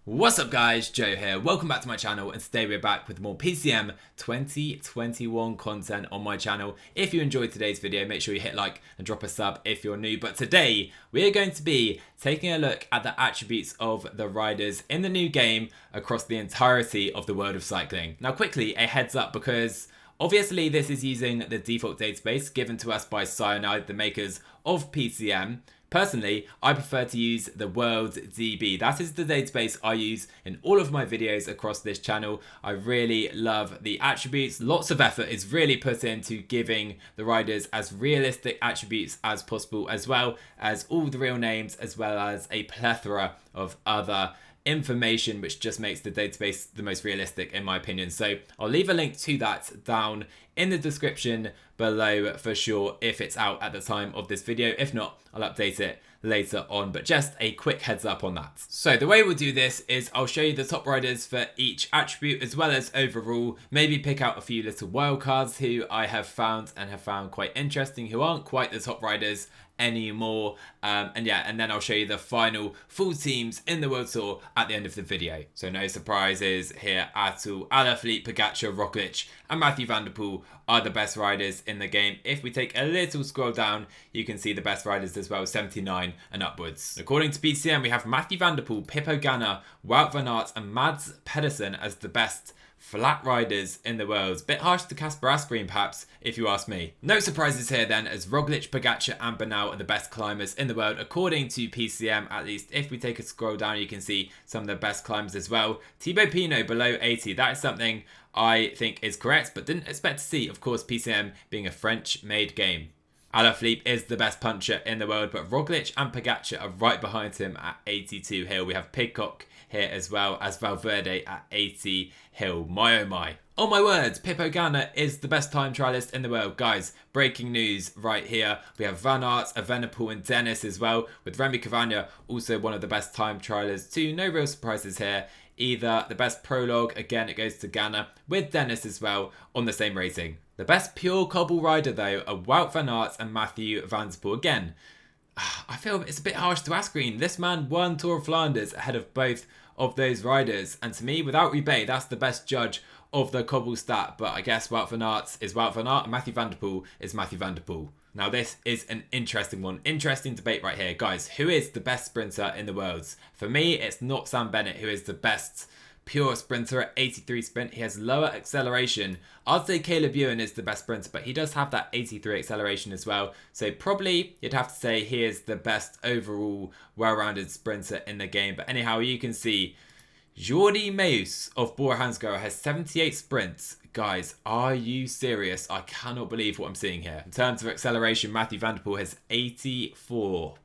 What's up guys, Joe here, welcome back to my channel, and today we're back with more PCM 2021 content on my channel. If you enjoyed today's video, make sure you hit like and drop a sub if you're new. But today, we're going to be taking a look at the attributes of the riders in the new game across the entirety of the world of cycling. Now quickly, a heads up, because obviously this is using the default database given to us by Cyanide, the makers of PCM. Personally, I prefer to use the World DB. That is the database I use in all of my videos across this channel. I really love the attributes. Lots of effort is really put into giving the riders as realistic attributes as possible, as well as all the real names, as well as a plethora of other information, which just makes the database the most realistic in my opinion. So I'll leave a link to that down in the description below for sure if it's out at the time of this video. If not, I'll update it later on, but just a quick heads up on that. So the way we'll do this is I'll show you the top riders for each attribute as well as overall, maybe pick out a few little wildcards who I have found and have found quite interesting, who aren't quite the top riders anymore, and then I'll show you the final full teams in the World Tour at the end of the video. So no surprises here at all. Alaphilippe, Pogacar, Roglic and Mathieu van der Poel are the best riders in the game. If we take a little scroll down, you can see the best riders as well, 79 and upwards. According to PCM, we have Mathieu van der Poel, Pippo Ganna, Wout van Aert and Mads Pedersen as the best flat riders in the world. Bit harsh to Casper Asgreen perhaps, if you ask me. No surprises here then, as Roglic, Pogacar and Bernal are the best climbers in the world according to PCM at least. If we take a scroll down, you can see some of the best climbers as well. Thibaut Pinot below 80, that is something I think is correct, but didn't expect to see, of course, PCM being a French-made game. Alaphilippe is the best puncher in the world, but Roglic and Pogacar are right behind him at 82 hill. We have Pidcock here as well as Valverde at 80 hill. My oh my. Oh my words, Pippo Ganna is the best time trialist in the world. Guys, breaking news right here. We have Van Aert, Evenepoel and Dennis as well, with Remy Cavagna also one of the best time trialers too. No real surprises here either. The best prologue, again, it goes to Ganna, with Dennis as well on the same rating. The best pure cobble rider though are Wout van Aert and Mathieu van der Poel. Again, I feel it's a bit harsh to Asgreen. This man won Tour of Flanders ahead of both of those riders, and to me, without Roubaix, that's the best judge of the cobble stat. But I guess Wout van Aert is Wout van Aert and Mathieu van der Poel is Mathieu van der Poel. Now this is an interesting one. Interesting debate right here. Guys, who is the best sprinter in the world? For me, it's not Sam Bennett who is the best pure sprinter at 83 sprint. He has lower acceleration. I'd say Caleb Ewan is the best sprinter, but he does have that 83 acceleration as well. So probably you'd have to say he is the best overall well-rounded sprinter in the game. But anyhow, you can see Jordi Meus of Bora Hansgrohe has 78 sprints. Guys, are you serious? I cannot believe what I'm seeing here. In terms of acceleration, Mathieu van der Poel has 84.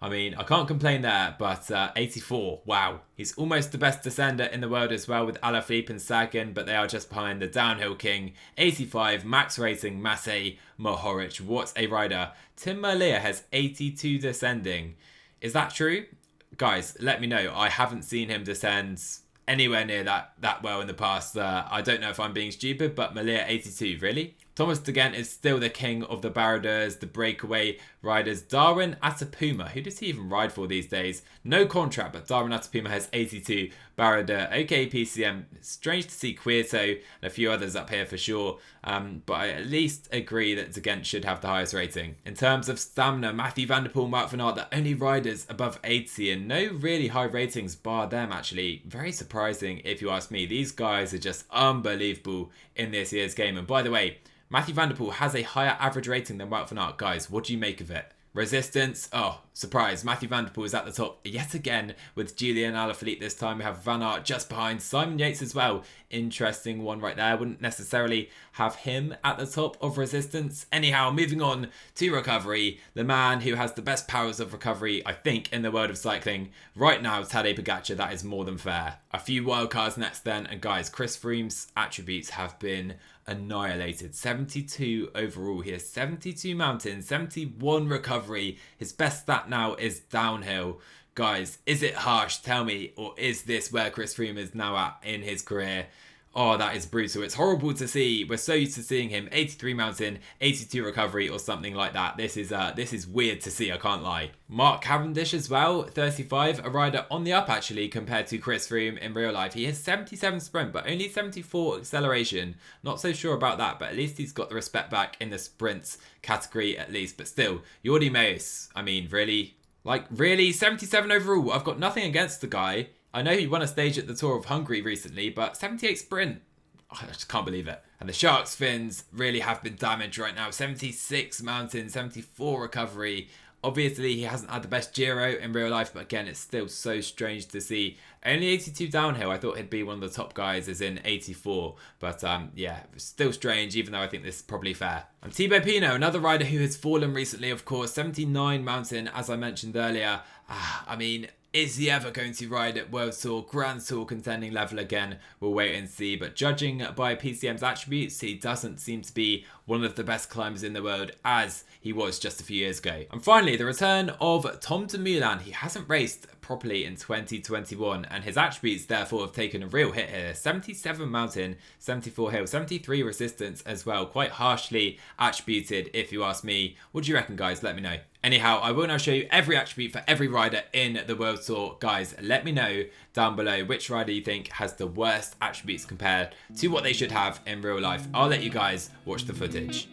I mean, I can't complain there, but 84, wow. He's almost the best descender in the world as well with Alaphilippe and Sagan, but they are just behind the downhill king. 85, max rating, Matej Mohoric. What a rider. Tim Merlier has 82 descending. Is that true? Guys, let me know. I haven't seen him descend anywhere near that well in the past. I don't know if I'm being stupid, but Merlier 82, really? Thomas de Gendt is still the king of the baroudeurs, the breakaway riders. Darwin Atapuma, who does he even ride for these days? No contract, but Darwin Atapuma has 82 baroudeur. Okay, PCM, strange to see Quirto and a few others up here for sure, but I at least agree that de Gendt should have the highest rating. In terms of stamina, Mathieu van der Poel, Wout van Aert, the only riders above 80 and no really high ratings bar them actually. Very surprising if you ask me. These guys are just unbelievable in this year's game. And by the way, Mathieu van der Poel has a higher average rating than Wout van Aert. Guys, what do you make of it? Resistance, oh, surprise. Mathieu van der Poel is at the top yet again with Julian Alaphilippe this time. We have Van Aert just behind, Simon Yates as well. Interesting one right there. Wouldn't necessarily have him at the top of resistance. Anyhow, moving on to recovery. The man who has the best powers of recovery, I think, in the world of cycling. Right now, Tadej Pogacar, that is more than fair. A few wildcards next then. And guys, Chris Froome's attributes have been annihilated. 72 overall. He has 72 mountains, 71 recovery. His best stat now is downhill. Guys, is it harsh? Tell me. Or is this where Chris Froome is now at in his career? Oh, that is brutal. It's horrible to see. We're so used to seeing him 83 mountain, 82 recovery or something like that. This is weird to see, I can't lie. Mark Cavendish as well, 35, a rider on the up actually compared to Chris Froome in real life. He has 77 sprint but only 74 acceleration. Not so sure about that, but at least he's got the respect back in the sprints category at least. But still, Jordi Meus, I mean, really? Like, really? 77 overall? I've got nothing against the guy. I know he won a stage at the Tour of Hungary recently, but 78 sprint, I just can't believe it. And the Sharks fins really have been damaged right now. 76 mountain, 74 recovery. Obviously, he hasn't had the best Giro in real life, but again, it's still so strange to see. Only 82 downhill. I thought he'd be one of the top guys, as in 84. But yeah, still strange, even though I think this is probably fair. And Thibaut Pinot, another rider who has fallen recently, of course. 79 mountain, as I mentioned earlier. I mean, is he ever going to ride at World Tour, Grand Tour contending level again? We'll wait and see. But judging by PCM's attributes, he doesn't seem to be one of the best climbers in the world as he was just a few years ago. And finally, the return of Tom Dumoulin. He hasn't raced properly in 2021 and his attributes therefore have taken a real hit here. 77 mountain, 74 hill, 73 resistance as well. Quite harshly attributed if you ask me. What do you reckon, guys? Let me know. Anyhow, I will now show you every attribute for every rider in the World Tour. Guys, let me know down below which rider you think has the worst attributes compared to what they should have in real life. I'll let you guys watch the footage.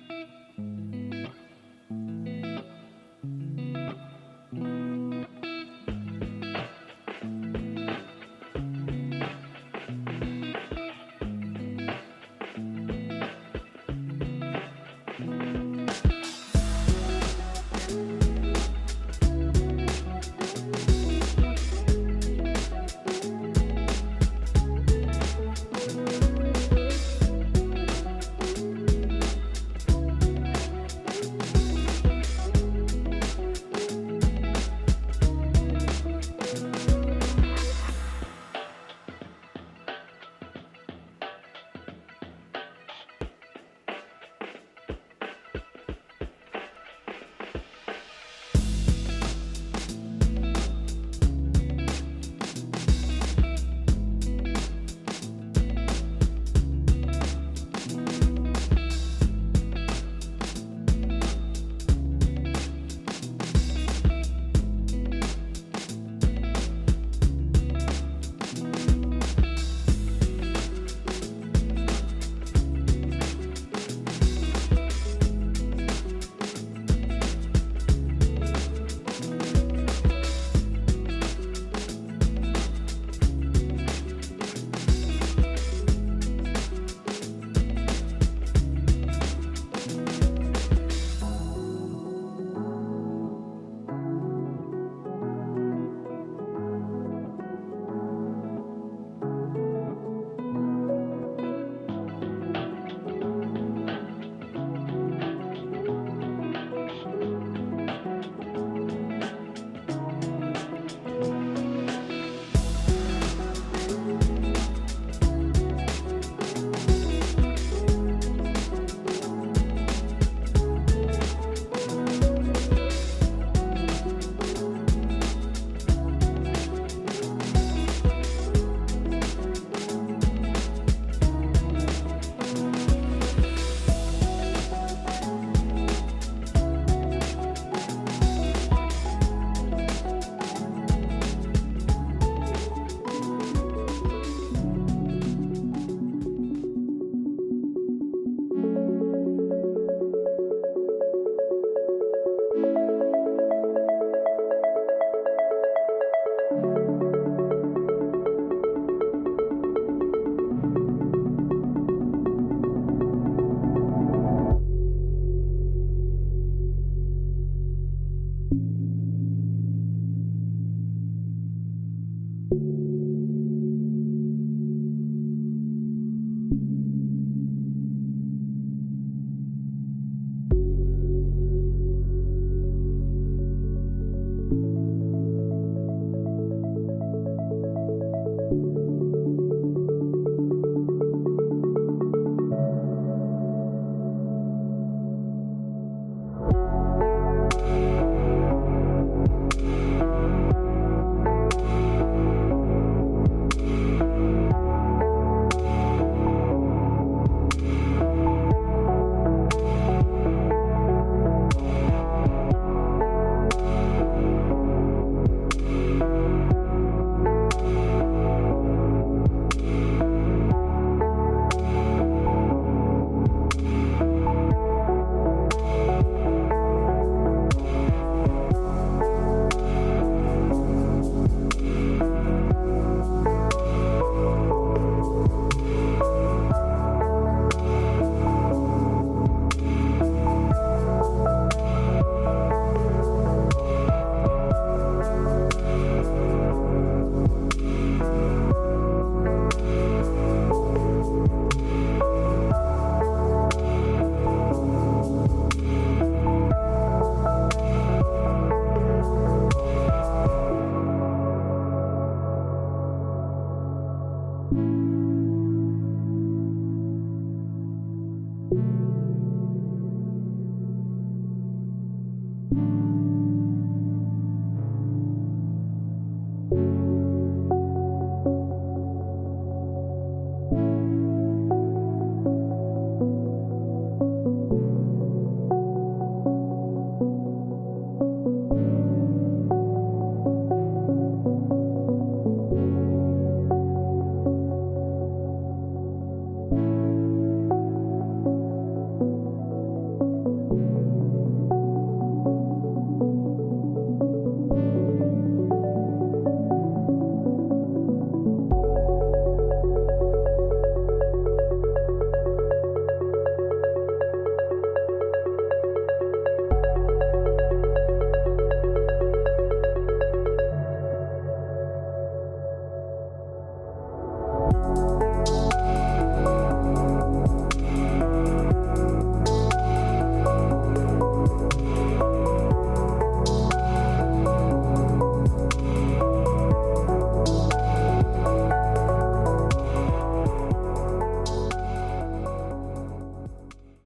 you.